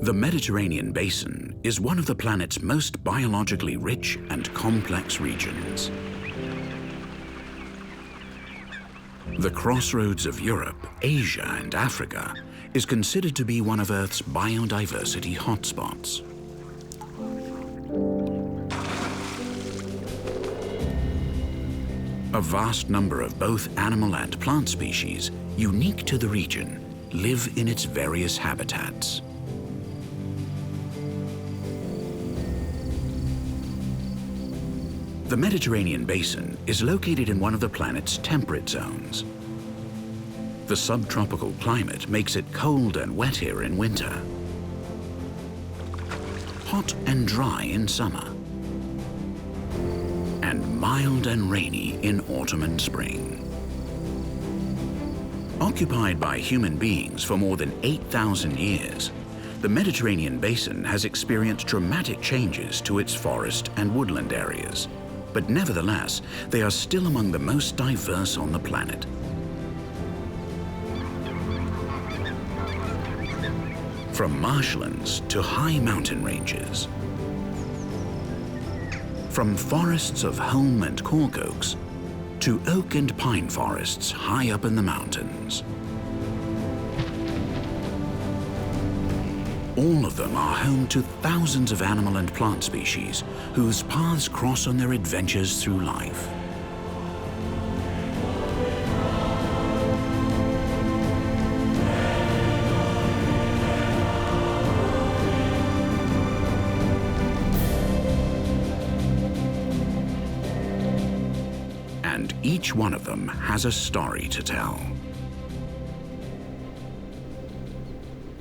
The Mediterranean Basin is one of the planet's most biologically rich and complex regions. The crossroads of Europe, Asia, and Africa is considered to be one of Earth's biodiversity hotspots. A vast number of both animal and plant species, unique to the region, live in its various habitats. The Mediterranean Basin is located in one of the planet's temperate zones. The subtropical climate makes it cold and wet here in winter, hot and dry in summer, and mild and rainy in autumn and spring. Occupied by human beings for more than 8,000 years, the Mediterranean Basin has experienced dramatic changes to its forest and woodland areas. But nevertheless, they are still among the most diverse on the planet. From marshlands to high mountain ranges, from forests of holm and cork oaks to oak and pine forests high up in the mountains. All of them are home to thousands of animal and plant species whose paths cross on their adventures through life. And each one of them has a story to tell.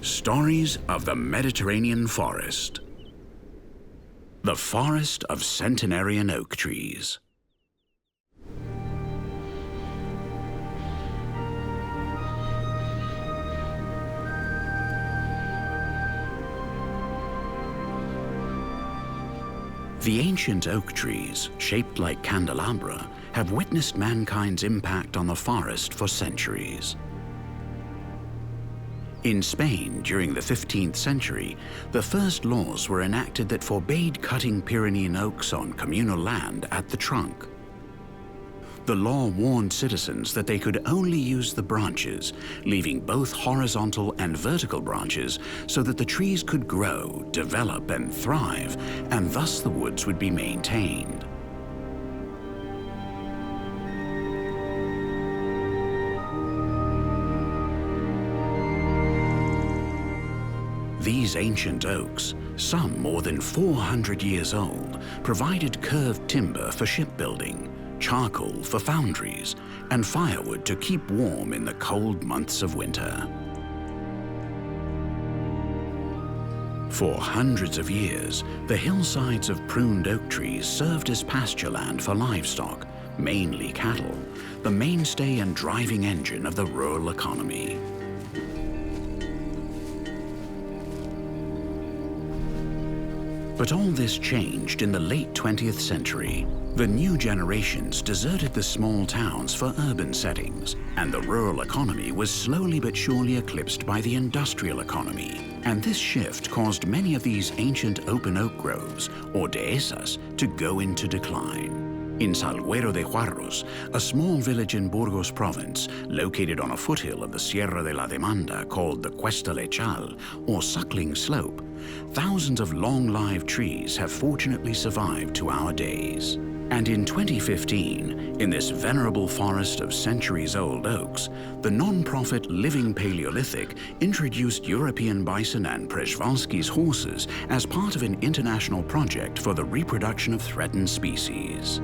Stories of the Mediterranean forest. The forest of centenarian oak trees. The ancient oak trees, shaped like candelabra, have witnessed mankind's impact on the forest for centuries. In Spain, during the 15th century, the first laws were enacted that forbade cutting Pyrenean oaks on communal land at the trunk. The law warned citizens that they could only use the branches, leaving both horizontal and vertical branches so that the trees could grow, develop, and thrive, and thus the woods would be maintained. These ancient oaks, some more than 400 years old, provided curved timber for shipbuilding, charcoal for foundries, and firewood to keep warm in the cold months of winter. For hundreds of years, the hillsides of pruned oak trees served as pasture land for livestock, mainly cattle, the mainstay and driving engine of the rural economy. But all this changed in the late 20th century. The new generations deserted the small towns for urban settings, and the rural economy was slowly but surely eclipsed by the industrial economy. And this shift caused many of these ancient open oak groves, or dehesas, to go into decline. In Salguero de Juarros, a small village in Burgos province, located on a foothill of the Sierra de la Demanda called the Cuesta Lechal, or Suckling Slope, thousands of long-lived trees have fortunately survived to our days. And in 2015, in this venerable forest of centuries-old oaks, the non-profit Living Paleolithic introduced European bison and Przewalski's horses as part of an international project for the reproduction of threatened species.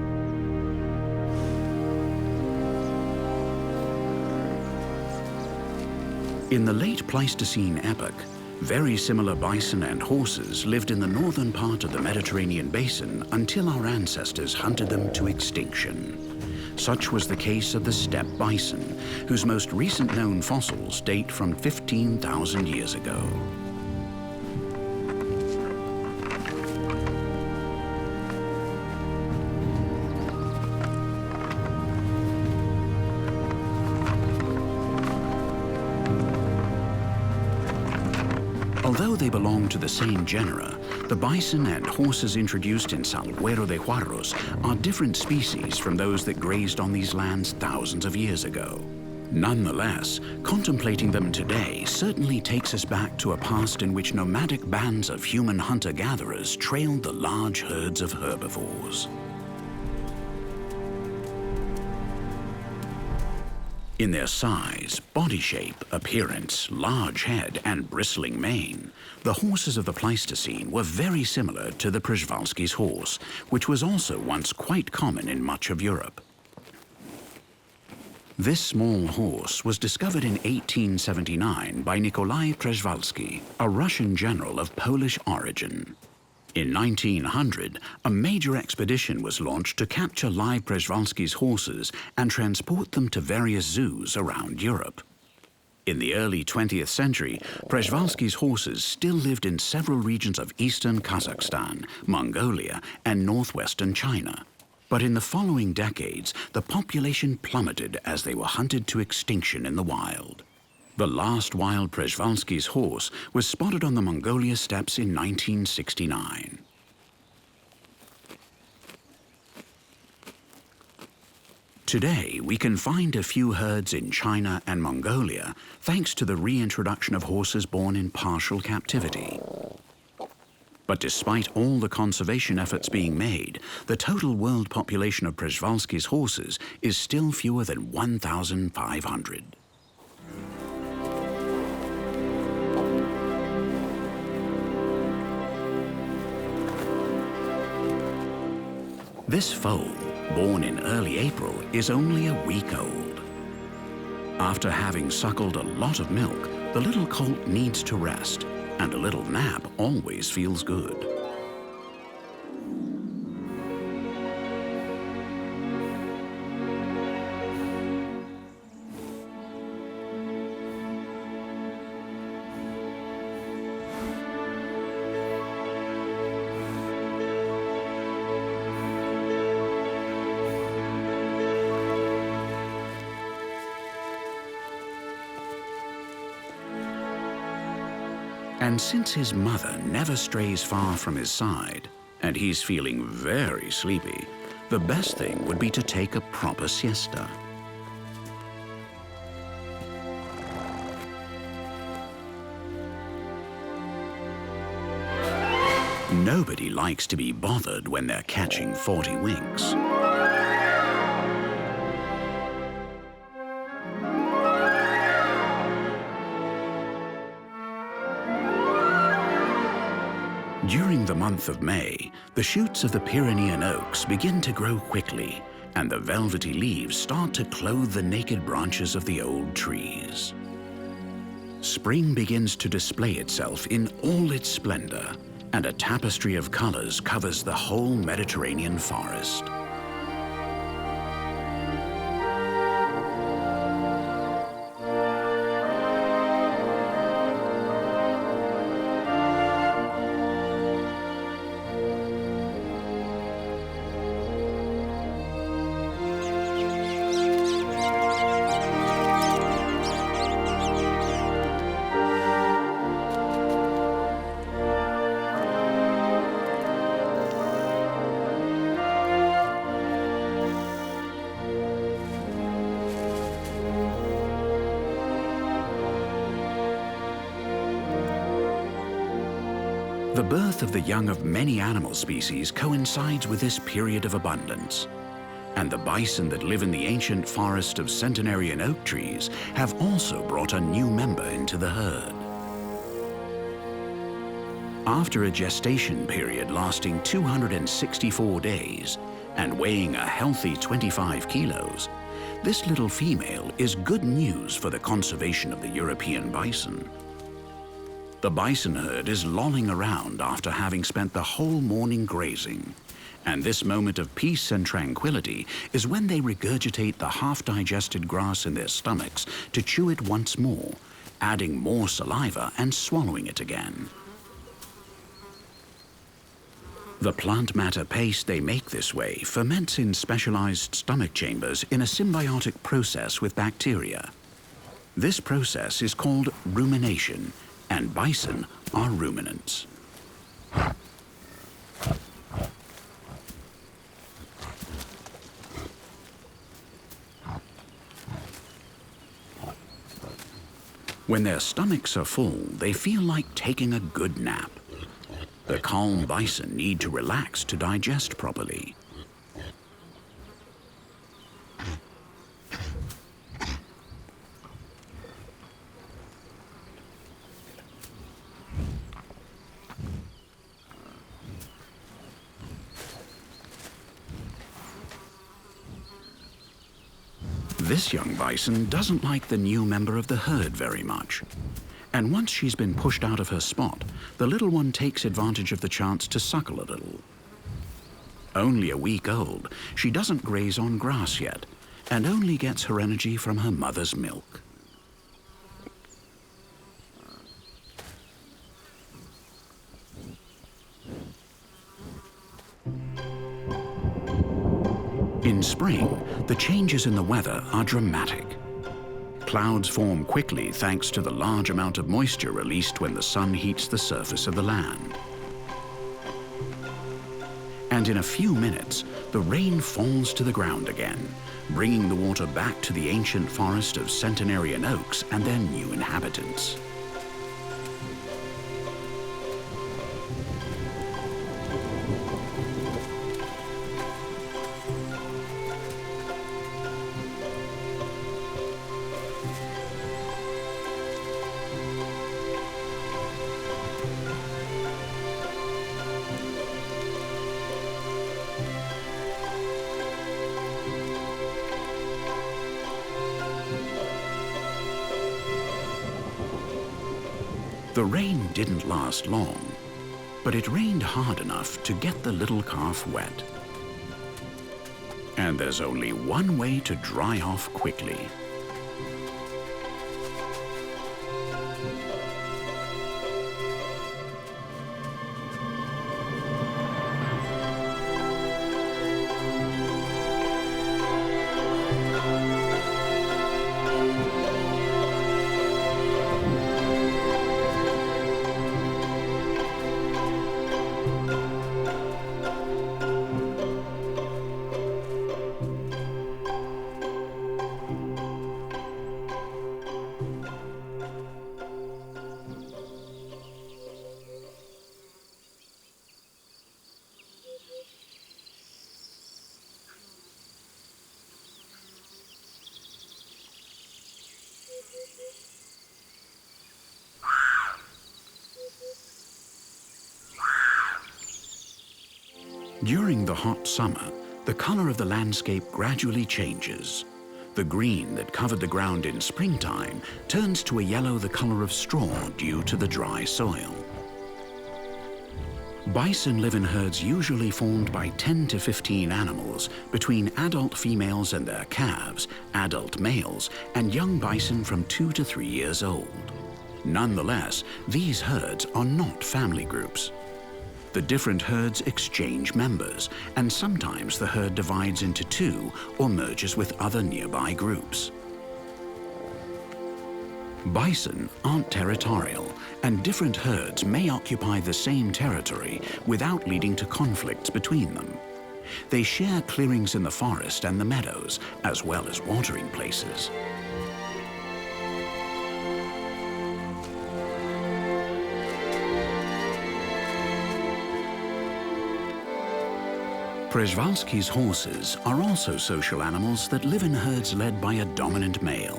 In the late Pleistocene epoch, very similar bison and horses lived in the northern part of the Mediterranean Basin until our ancestors hunted them to extinction. Such was the case of the steppe bison, whose most recent known fossils date from 15,000 years ago. Although they belong to the same genera, the bison and horses introduced in Salguero de Juarros are different species from those that grazed on these lands thousands of years ago. Nonetheless, contemplating them today certainly takes us back to a past in which nomadic bands of human hunter-gatherers trailed the large herds of herbivores. In their size, body shape, appearance, large head, and bristling mane, the horses of the Pleistocene were very similar to the Przewalski's horse, which was also once quite common in much of Europe. This small horse was discovered in 1879 by Nikolai Przewalski, a Russian general of Polish origin. In 1900, a major expedition was launched to capture live Przewalski's horses and transport them to various zoos around Europe. In the early 20th century, Przewalski's horses still lived in several regions of eastern Kazakhstan, Mongolia, and northwestern China. But in the following decades, the population plummeted as they were hunted to extinction in the wild. The last wild Przewalski's horse was spotted on the Mongolia steppes in 1969. Today, we can find a few herds in China and Mongolia thanks to the reintroduction of horses born in partial captivity. But despite all the conservation efforts being made, the total world population of Przewalski's horses is still fewer than 1,500. This foal, born in early April, is only a week old. After having suckled a lot of milk, the little colt needs to rest, and a little nap always feels good. And since his mother never strays far from his side, and he's feeling very sleepy, the best thing would be to take a proper siesta. Nobody likes to be bothered when they're catching 40 winks. During the month of May, the shoots of the Pyrenean oaks begin to grow quickly, and the velvety leaves start to clothe the naked branches of the old trees. Spring begins to display itself in all its splendor, and a tapestry of colors covers the whole Mediterranean forest. The birth of the young of many animal species coincides with this period of abundance. And the bison that live in the ancient forest of centenarian oak trees have also brought a new member into the herd. After a gestation period lasting 264 days and weighing a healthy 25 kilos, this little female is good news for the conservation of the European bison. The bison herd is lolling around after having spent the whole morning grazing, and this moment of peace and tranquility is when they regurgitate the half-digested grass in their stomachs to chew it once more, adding more saliva and swallowing it again. The plant matter paste they make this way ferments in specialized stomach chambers in a symbiotic process with bacteria. This process is called rumination, and bison are ruminants. When their stomachs are full, they feel like taking a good nap. The calm bison need to relax to digest properly. This young bison doesn't like the new member of the herd very much. And once she's been pushed out of her spot, the little one takes advantage of the chance to suckle a little. Only a week old, she doesn't graze on grass yet, and only gets her energy from her mother's milk. In spring, the changes in the weather are dramatic. Clouds form quickly thanks to the large amount of moisture released when the sun heats the surface of the land. And in a few minutes, the rain falls to the ground again, bringing the water back to the ancient forest of centenarian oaks and their new inhabitants. The rain didn't last long, but it rained hard enough to get the little calf wet. And there's only one way to dry off quickly. During the hot summer, the color of the landscape gradually changes. The green that covered the ground in springtime turns to a yellow the color of straw due to the dry soil. Bison live in herds usually formed by 10 to 15 animals between adult females and their calves, adult males, and young bison from 2 to 3 years old. Nonetheless, these herds are not family groups. The different herds exchange members, and sometimes the herd divides into two or merges with other nearby groups. Bison aren't territorial, and different herds may occupy the same territory without leading to conflicts between them. They share clearings in the forest and the meadows, as well as watering places. Przewalski's horses are also social animals that live in herds led by a dominant male,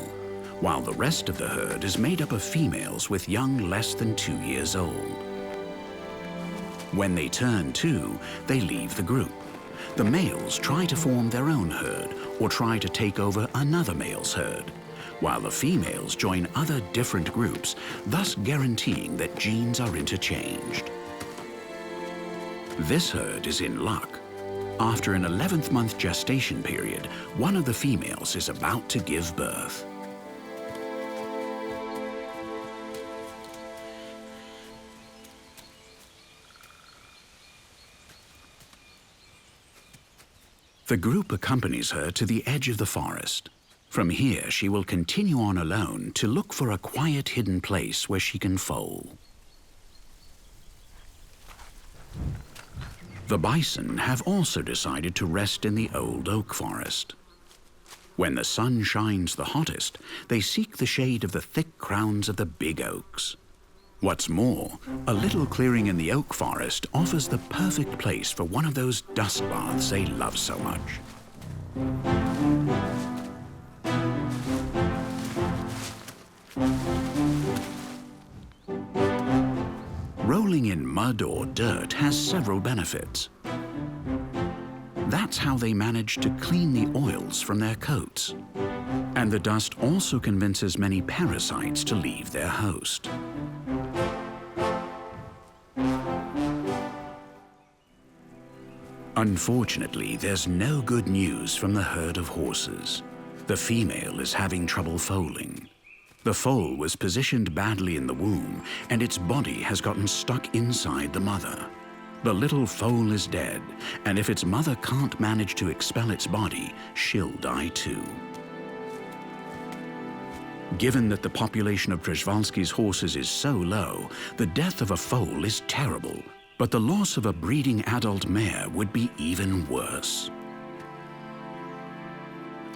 while the rest of the herd is made up of females with young less than 2 years old. When they turn 2, they leave the group. The males try to form their own herd or try to take over another male's herd, while the females join other different groups, thus guaranteeing that genes are interchanged. This herd is in luck. After an 11th-month gestation period, one of the females is about to give birth. The group accompanies her to the edge of the forest. From here, she will continue on alone to look for a quiet hidden place where she can foal. The bison have also decided to rest in the old oak forest. When the sun shines the hottest, they seek the shade of the thick crowns of the big oaks. What's more, a little clearing in the oak forest offers the perfect place for one of those dust baths they love so much. Rolling in mud or dirt has several benefits. That's how they manage to clean the oils from their coats. And the dust also convinces many parasites to leave their host. Unfortunately, there's no good news from the herd of horses. The female is having trouble foaling. The foal was positioned badly in the womb, and its body has gotten stuck inside the mother. The little foal is dead, and if its mother can't manage to expel its body, she'll die too. Given that the population of Przewalski's horses is so low, the death of a foal is terrible, but the loss of a breeding adult mare would be even worse.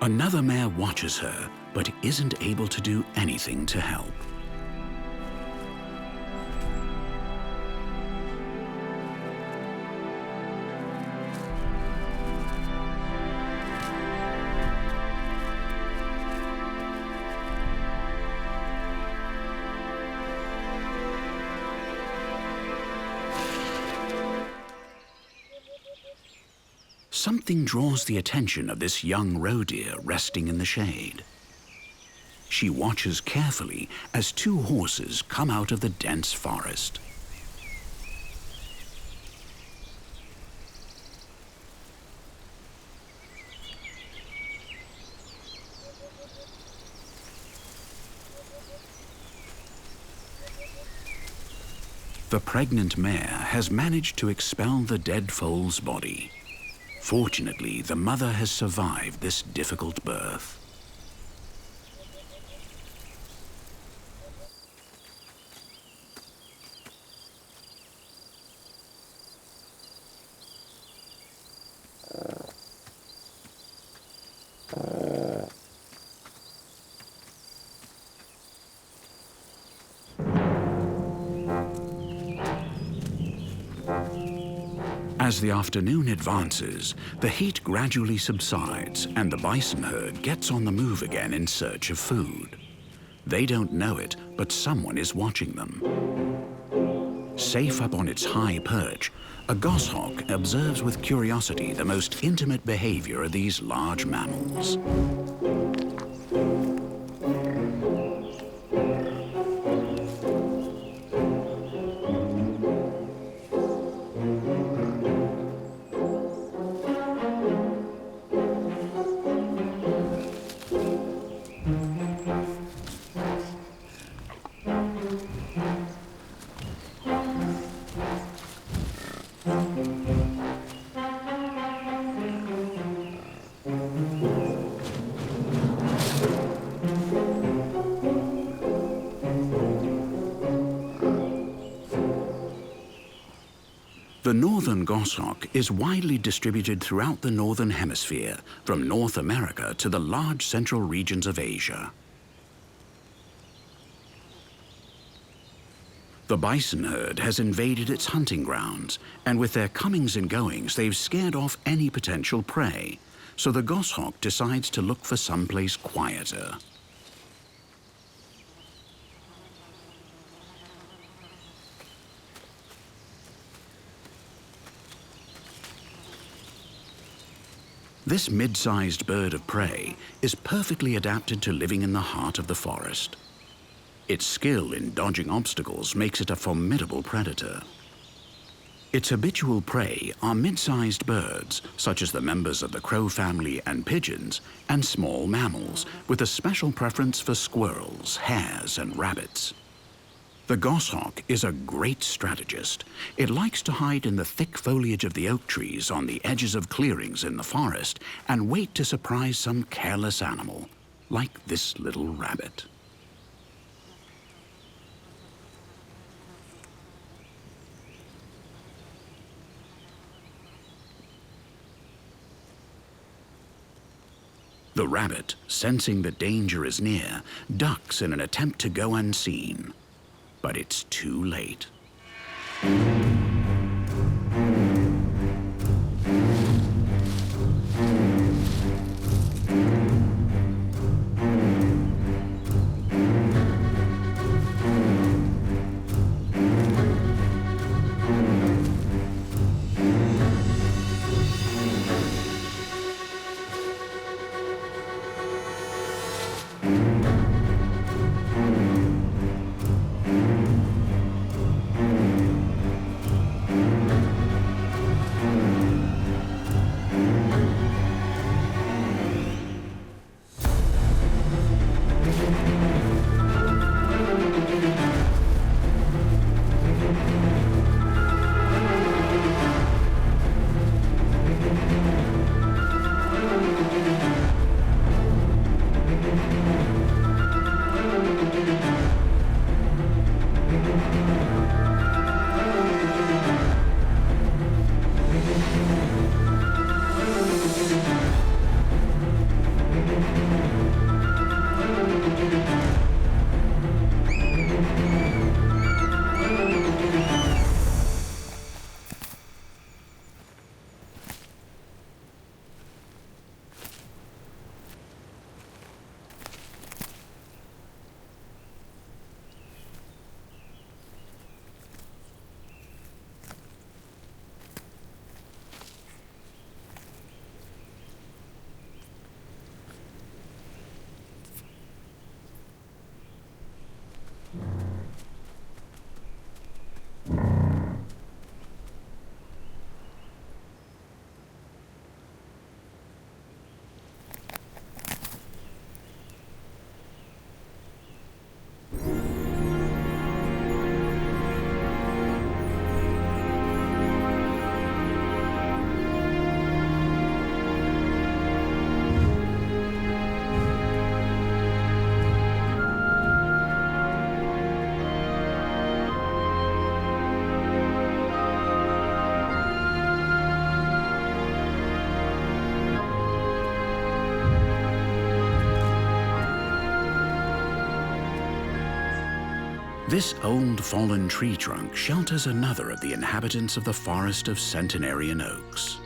Another mare watches her, but isn't able to do anything to help. Something draws the attention of this young roe deer resting in the shade. She watches carefully as two horses come out of the dense forest. The pregnant mare has managed to expel the dead foal's body. Fortunately, the mother has survived this difficult birth. As the afternoon advances, the heat gradually subsides and the bison herd gets on the move again in search of food. They don't know it, but someone is watching them. Safe up on its high perch, a goshawk observes with curiosity the most intimate behavior of these large mammals. The northern goshawk is widely distributed throughout the northern hemisphere, from North America to the large central regions of Asia. The bison herd has invaded its hunting grounds, and with their comings and goings, they've scared off any potential prey, so the goshawk decides to look for someplace quieter. This mid-sized bird of prey is perfectly adapted to living in the heart of the forest. Its skill in dodging obstacles makes it a formidable predator. Its habitual prey are mid-sized birds, such as the members of the crow family and pigeons, and small mammals, with a special preference for squirrels, hares, and rabbits. The goshawk is a great strategist. It likes to hide in the thick foliage of the oak trees on the edges of clearings in the forest and wait to surprise some careless animal. like this little rabbit. The rabbit, sensing that danger is near, ducks in an attempt to go unseen. But it's too late. This old fallen tree trunk shelters another of the inhabitants of the forest of centenarian oaks.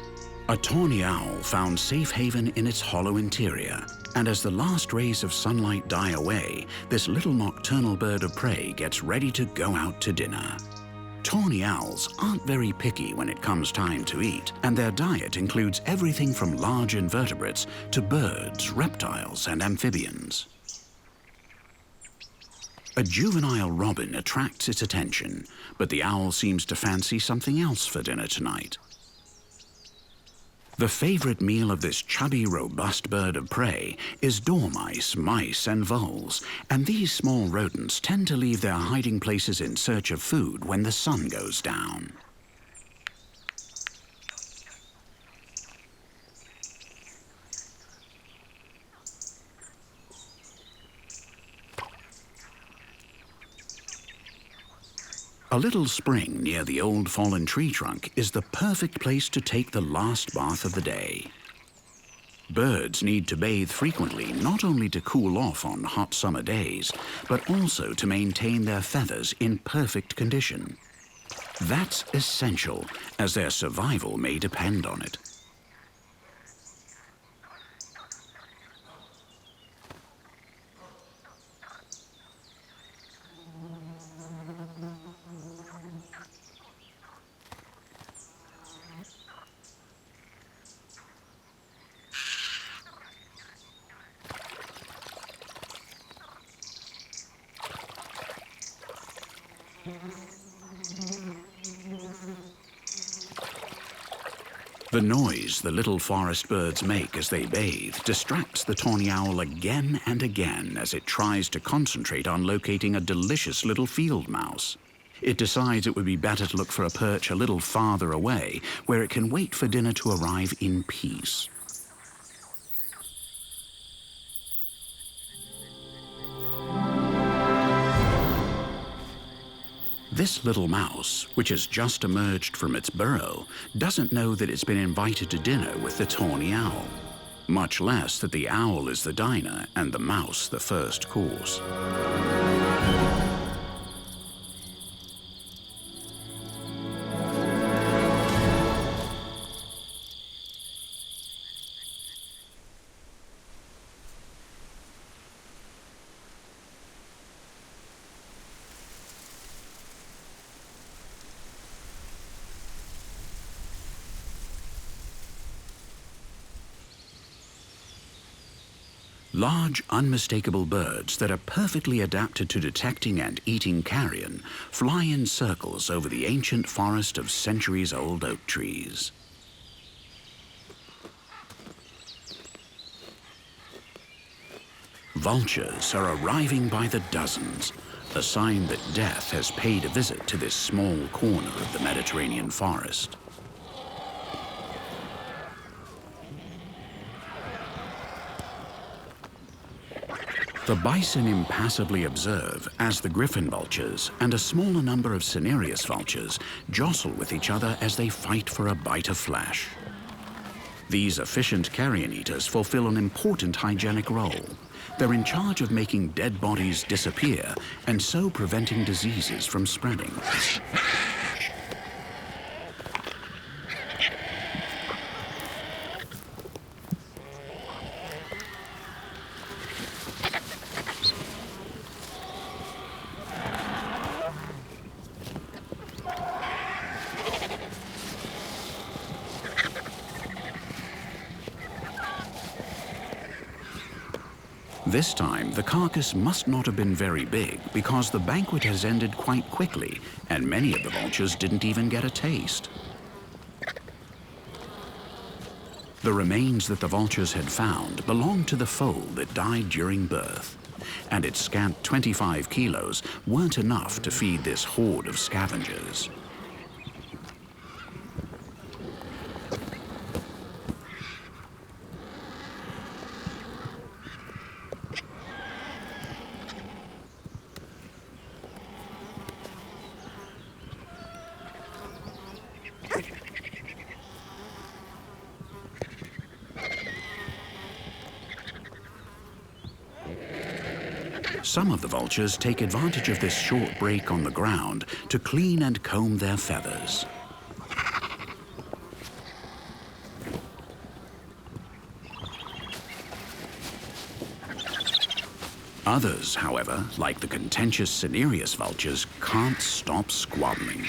A tawny owl found safe haven in its hollow interior, and as the last rays of sunlight die away, this little nocturnal bird of prey gets ready to go out to dinner. Tawny owls aren't very picky when it comes time to eat, and their diet includes everything from large invertebrates to birds, reptiles, and amphibians. A juvenile robin attracts its attention, but the owl seems to fancy something else for dinner tonight. The favorite meal of this chubby, robust bird of prey is dormice, mice, and voles, and these small rodents tend to leave their hiding places in search of food when the sun goes down. A little spring near the old fallen tree trunk is the perfect place to take the last bath of the day. Birds need to bathe frequently, not only to cool off on hot summer days, but also to maintain their feathers in perfect condition. That's essential, as their survival may depend on it. The noise the little forest birds make as they bathe distracts the tawny owl again and again as it tries to concentrate on locating a delicious little field mouse. It decides it would be better to look for a perch a little farther away, where it can wait for dinner to arrive in peace. This little mouse, which has just emerged from its burrow, doesn't know that it's been invited to dinner with the tawny owl, much less that the owl is the diner and the mouse the first course. Large, unmistakable birds that are perfectly adapted to detecting and eating carrion fly in circles over the ancient forest of centuries-old oak trees. Vultures are arriving by the dozens, a sign that death has paid a visit to this small corner of the Mediterranean forest. The bison impassively observe as the griffin vultures and a smaller number of cinereous vultures jostle with each other as they fight for a bite of flesh. These efficient carrion eaters fulfill an important hygienic role. They're in charge of making dead bodies disappear and so preventing diseases from spreading. This time, the carcass must not have been very big because the banquet has ended quite quickly and many of the vultures didn't even get a taste. The remains that the vultures had found belonged to the foal that died during birth, and its scant 25 kilos weren't enough to feed this horde of scavengers. Some of the vultures take advantage of this short break on the ground to clean and comb their feathers. Others, however, like the contentious cinereous vultures, can't stop squabbling.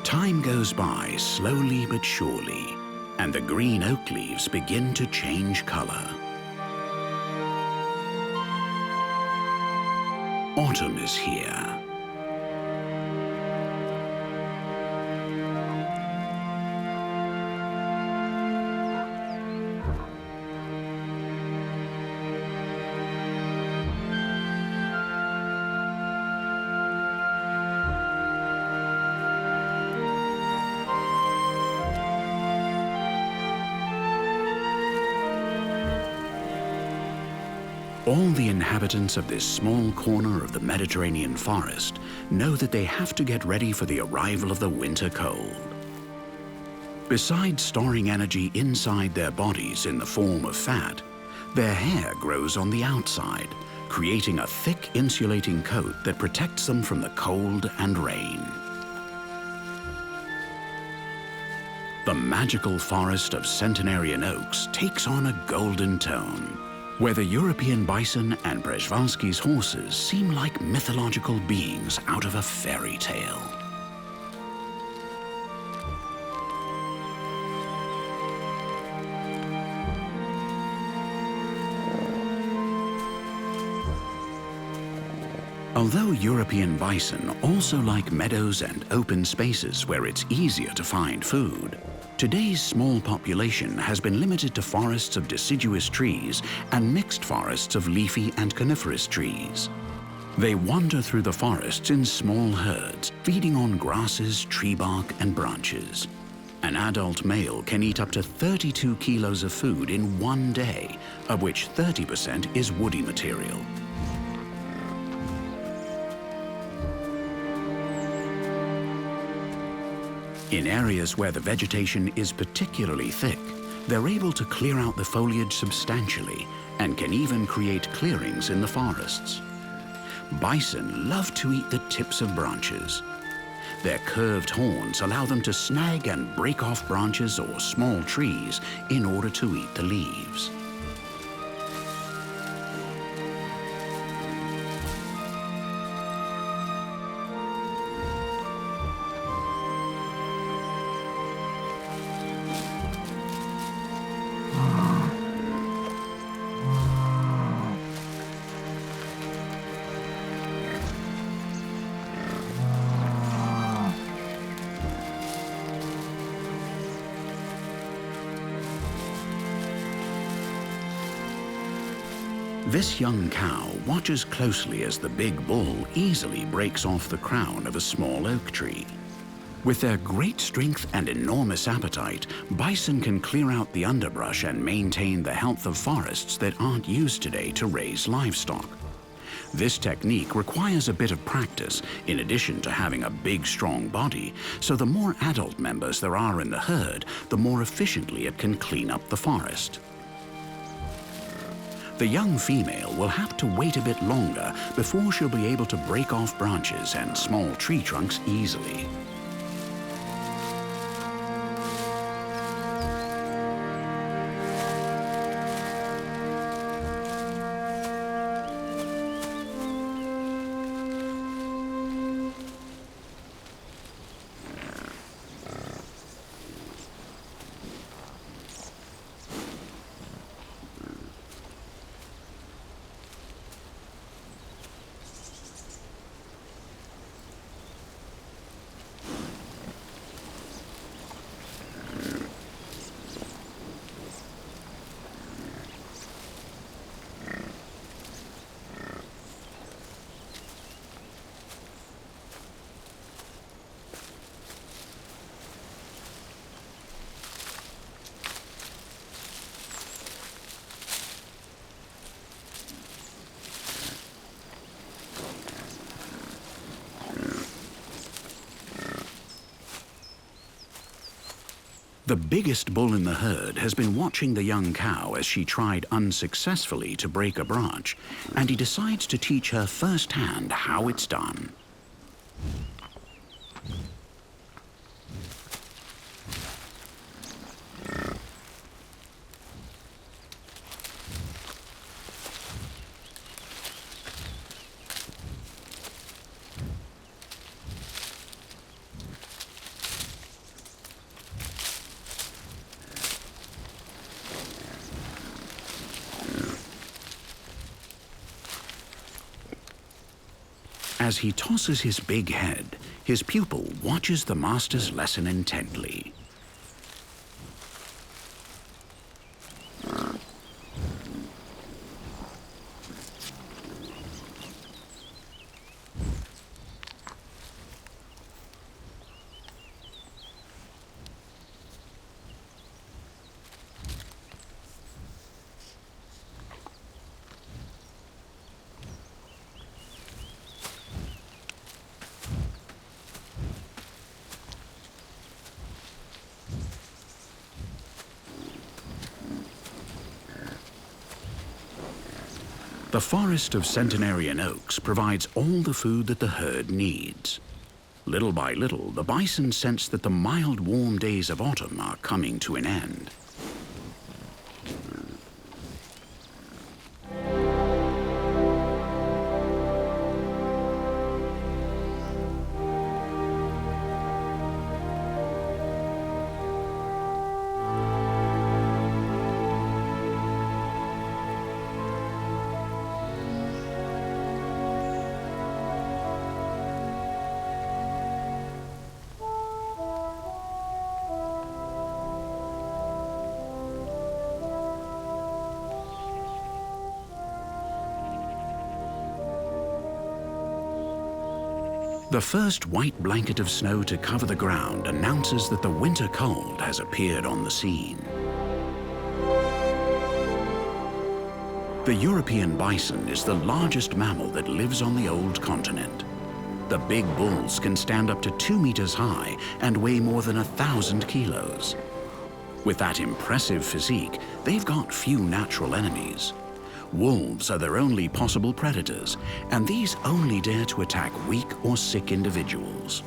Time goes by slowly but surely, and the green oak leaves begin to change color. Autumn is here. All the inhabitants of this small corner of the Mediterranean forest know that they have to get ready for the arrival of the winter cold. Besides storing energy inside their bodies in the form of fat, their hair grows on the outside, creating a thick insulating coat that protects them from the cold and rain. The magical forest of centenarian oaks takes on a golden tone, where the European bison and Przewalski's horses seem like mythological beings out of a fairy tale. Although European bison also like meadows and open spaces where it's easier to find food, today's small population has been limited to forests of deciduous trees and mixed forests of leafy and coniferous trees. They wander through the forests in small herds, feeding on grasses, tree bark, and branches. An adult male can eat up to 32 kilos of food in one day, of which 30% is woody material. In areas where the vegetation is particularly thick, they're able to clear out the foliage substantially and can even create clearings in the forests. Bison love to eat the tips of branches. Their curved horns allow them to snag and break off branches or small trees in order to eat the leaves. This young cow watches closely as the big bull easily breaks off the crown of a small oak tree. With their great strength and enormous appetite, bison can clear out the underbrush and maintain the health of forests that aren't used today to raise livestock. This technique requires a bit of practice, in addition to having a big, strong body, so the more adult members there are in the herd, the more efficiently it can clean up the forest. The young female will have to wait a bit longer before she'll be able to break off branches and small tree trunks easily. The biggest bull in the herd has been watching the young cow as she tried unsuccessfully to break a branch, and he decides to teach her firsthand how it's done. As he tosses his big head, his pupil watches the master's lesson intently. The forest of centenarian oaks provides all the food that the herd needs. Little by little, the bison sense that the mild, warm days of autumn are coming to an end. The first white blanket of snow to cover the ground announces that the winter cold has appeared on the scene. The European bison is the largest mammal that lives on the old continent. The big bulls can stand up to 2 meters high and weigh more than 1,000 kilos. With that impressive physique, they've got few natural enemies. Wolves are their only possible predators, and these only dare to attack weak or sick individuals.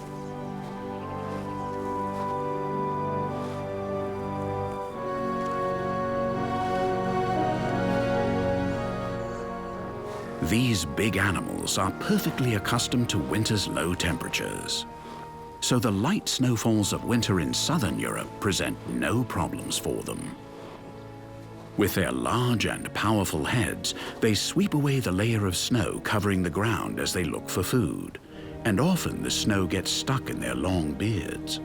These big animals are perfectly accustomed to winter's low temperatures. So the light snowfalls of winter in southern Europe present no problems for them. With their large and powerful heads, they sweep away the layer of snow covering the ground as they look for food, and often the snow gets stuck in their long beards.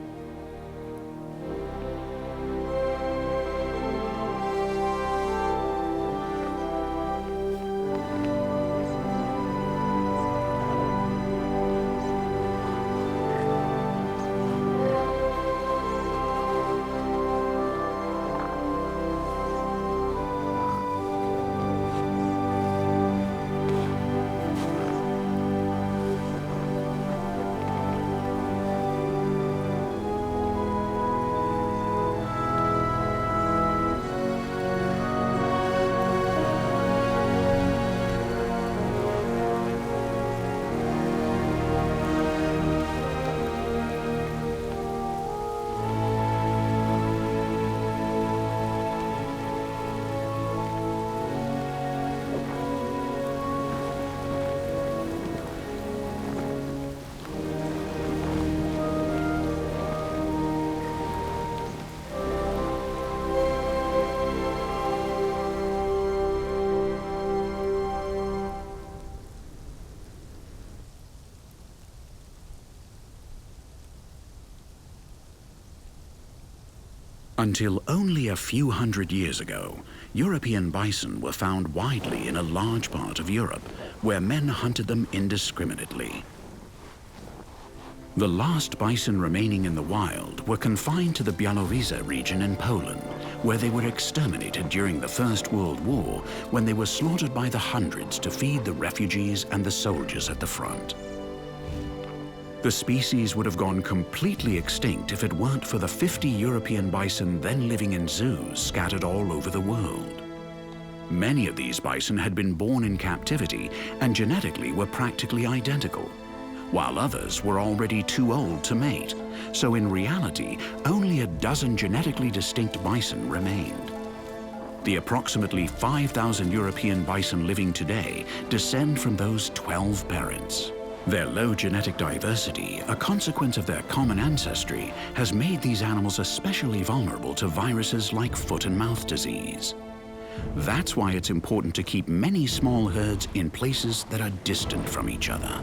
Until only a few hundred years ago, European bison were found widely in a large part of Europe, where men hunted them indiscriminately. The last bison remaining in the wild were confined to the Białowieża region in Poland, where they were exterminated during the First World War, when they were slaughtered by the hundreds to feed the refugees and the soldiers at the front. The species would have gone completely extinct if it weren't for the 50 European bison then living in zoos scattered all over the world. Many of these bison had been born in captivity and genetically were practically identical, while others were already too old to mate, so in reality, only a dozen genetically distinct bison remained. The approximately 5,000 European bison living today descend from those 12 parents. Their low genetic diversity, a consequence of their common ancestry, has made these animals especially vulnerable to viruses like foot and mouth disease. That's why it's important to keep many small herds in places that are distant from each other.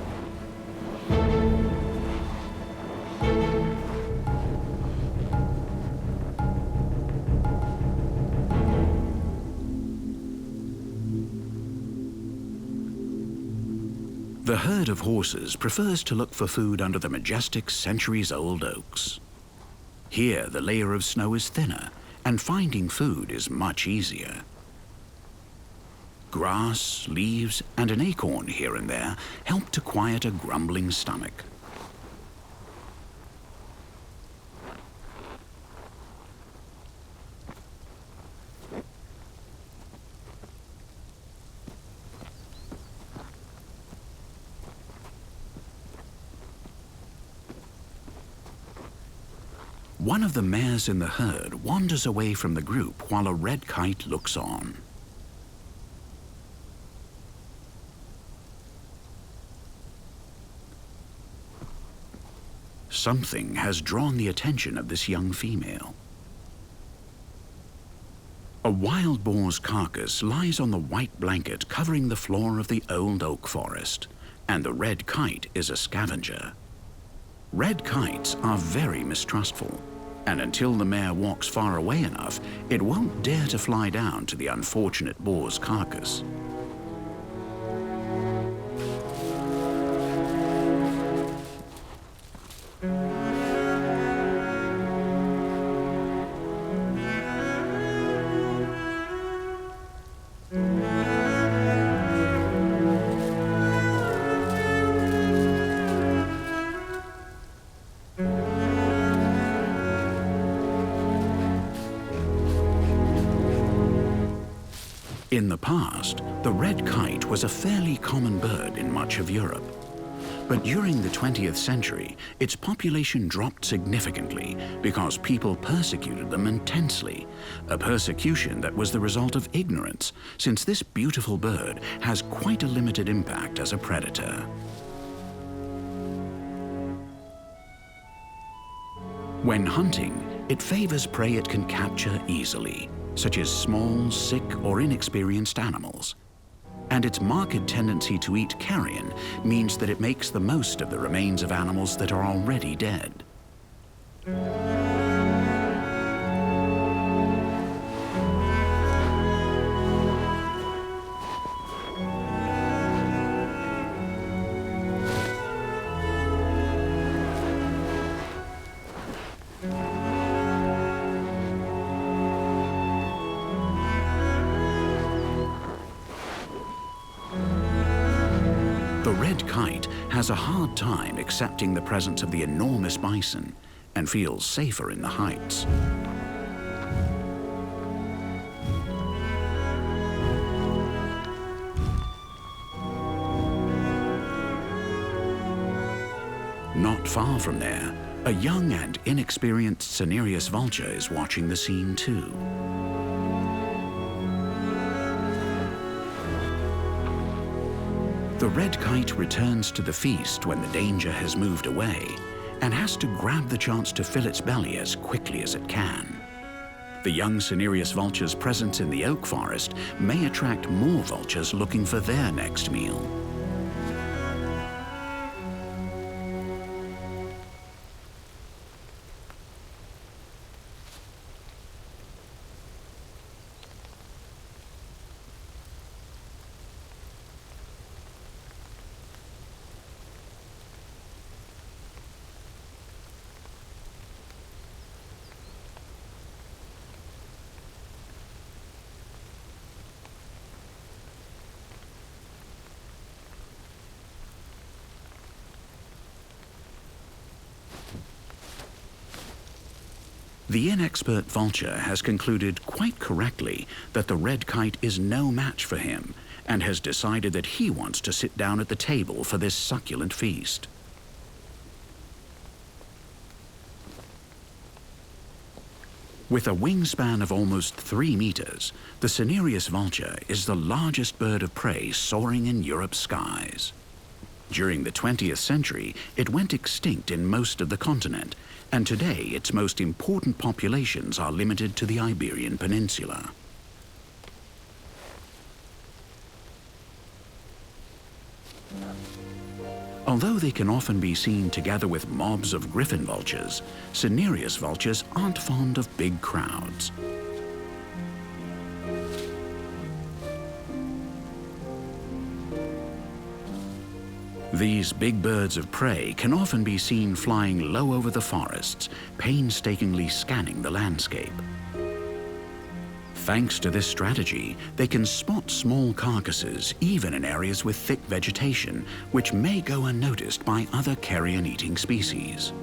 The herd of horses prefers to look for food under the majestic centuries-old oaks. Here, the layer of snow is thinner, and finding food is much easier. Grass, leaves, and an acorn here and there help to quiet a grumbling stomach. One of the mares in the herd wanders away from the group while a red kite looks on. Something has drawn the attention of this young female. A wild boar's carcass lies on the white blanket covering the floor of the old oak forest, and the red kite is a scavenger. Red kites are very mistrustful, and until the mare walks far away enough, it won't dare to fly down to the unfortunate boar's carcass. In the past, the red kite was a fairly common bird in much of Europe. But during the 20th century, its population dropped significantly because people persecuted them intensely, a persecution that was the result of ignorance, since this beautiful bird has quite a limited impact as a predator. When hunting, it favors prey it can capture easily, such as small, sick, or inexperienced animals. And its marked tendency to eat carrion means that it makes the most of the remains of animals that are already dead. The red kite has a hard time accepting the presence of the enormous bison and feels safer in the heights. Not far from there, a young and inexperienced cinereous vulture is watching the scene too. The red kite returns to the feast when the danger has moved away and has to grab the chance to fill its belly as quickly as it can. The young cinereous vulture's presence in the oak forest may attract more vultures looking for their next meal. The inexpert vulture has concluded quite correctly that the red kite is no match for him and has decided that he wants to sit down at the table for this succulent feast. With a wingspan of almost 3 meters, the cinereous vulture is the largest bird of prey soaring in Europe's skies. During the 20th century, it went extinct in most of the continent, and today its most important populations are limited to the Iberian Peninsula. Although they can often be seen together with mobs of griffon vultures, cinereous vultures aren't fond of big crowds. These big birds of prey can often be seen flying low over the forests, painstakingly scanning the landscape. Thanks to this strategy, they can spot small carcasses even in areas with thick vegetation, which may go unnoticed by other carrion-eating species.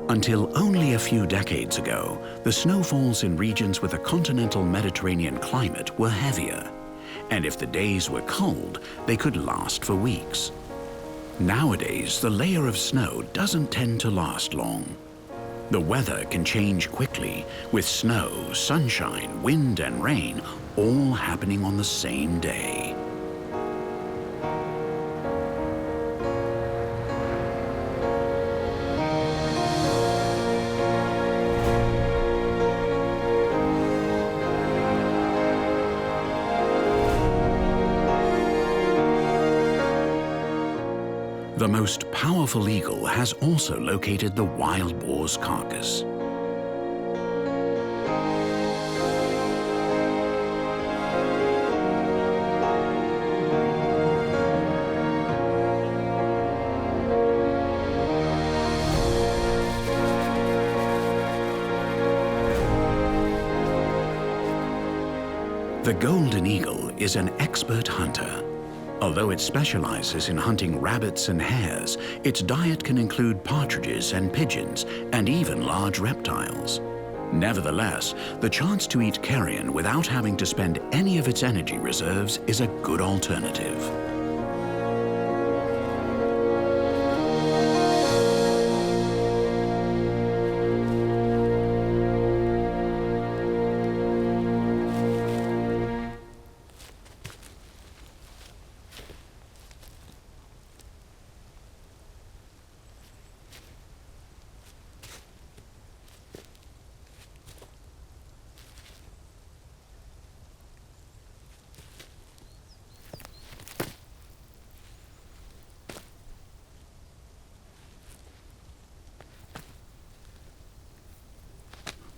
Until only a few decades ago, the snowfalls in regions with a continental Mediterranean climate were heavier, and if the days were cold, they could last for weeks. Nowadays, the layer of snow doesn't tend to last long. The weather can change quickly, with snow, sunshine, wind, and rain all happening on the same day. The most powerful eagle has also located the wild boar's carcass. The golden eagle is an expert hunter. Although it specializes in hunting rabbits and hares, its diet can include partridges and pigeons, and even large reptiles. Nevertheless, the chance to eat carrion without having to spend any of its energy reserves is a good alternative.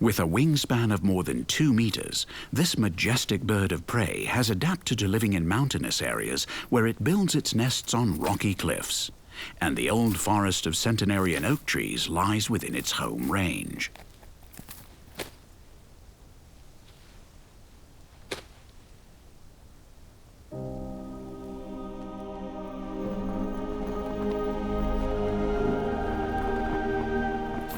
With a wingspan of more than 2 meters, this majestic bird of prey has adapted to living in mountainous areas where it builds its nests on rocky cliffs, and the old forest of centenarian oak trees lies within its home range.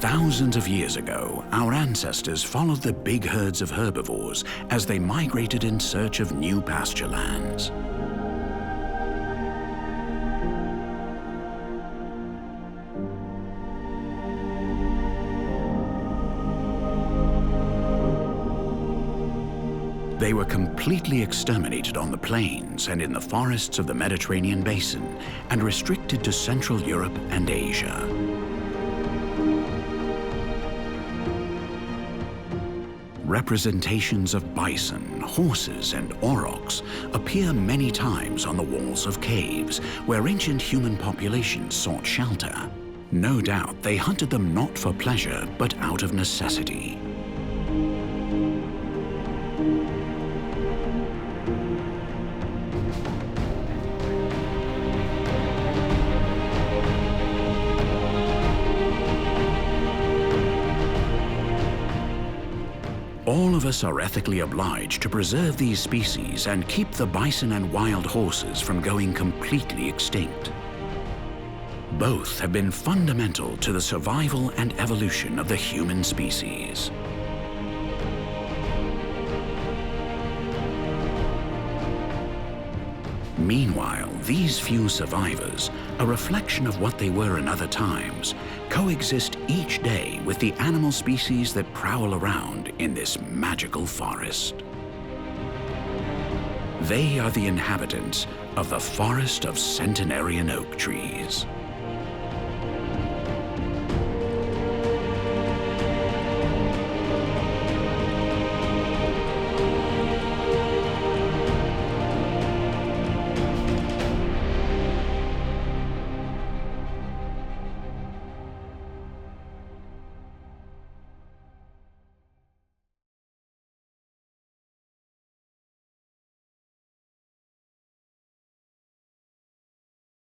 Thousands of years ago, our ancestors followed the big herds of herbivores as they migrated in search of new pasture lands. They were completely exterminated on the plains and in the forests of the Mediterranean Basin and restricted to Central Europe and Asia. Representations of bison, horses, and aurochs appear many times on the walls of caves where ancient human populations sought shelter. No doubt they hunted them not for pleasure, but out of necessity. All of us are ethically obliged to preserve these species and keep the bison and wild horses from going completely extinct. Both have been fundamental to the survival and evolution of the human species. Meanwhile, these few survivors, a reflection of what they were in other times, coexist each day with the animal species that prowl around in this magical forest. They are the inhabitants of the forest of centenarian oak trees.